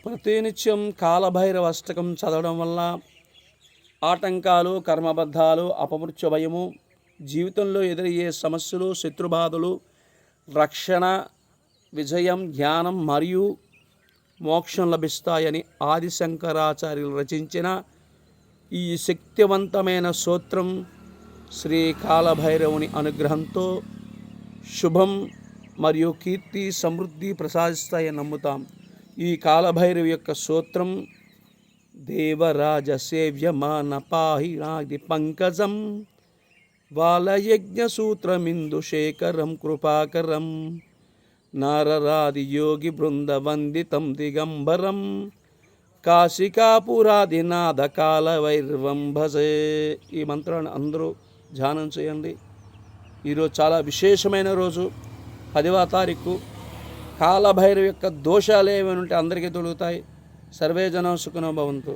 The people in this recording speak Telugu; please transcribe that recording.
ప్రతినిత్యం కాలభైరవ అష్టకం చదవడం వల్ల ఆటంకాలు, కర్మబద్ధాలు, అపమృత్యు భయము, జీవితంలో ఎదురయ్యే సమస్యలు, శత్రుబాధలు, రక్షణ, విజయం, జ్ఞానం మరియు మోక్షం లభిస్తాయని ఆదిశంకరాచార్యులు రచించిన ఈ శక్తివంతమైన స్తోత్రం శ్రీ కాలభైరవుని అనుగ్రహంతో శుభం మరియు కీర్తి, సమృద్ధి ప్రసాదిస్తాయని నమ్ముతాం. ఈ కాలభైరవి యొక్క స్తోత్రం దేవరాజ సేవ్యమాన పాహి నాది పంకజం వాలయజ్ఞసూత్రమిందు శేఖరం కృపాకరం నారరాది యోగి బృంద వందితం దిగంబరం కాశికాపురాదినాథ కాలభైరవం భజే. ఈ మంత్రాన్ని అందరూ ధ్యానం చేయండి. ఈరోజు చాలా విశేషమైన రోజు, 10వ తారీఖు. కాలభైరవి యొక్క దోషాలు ఏమైనా ఉంటే అందరికీ తొలుగుతాయి. సర్వే జనం సుఖినో భవంతు.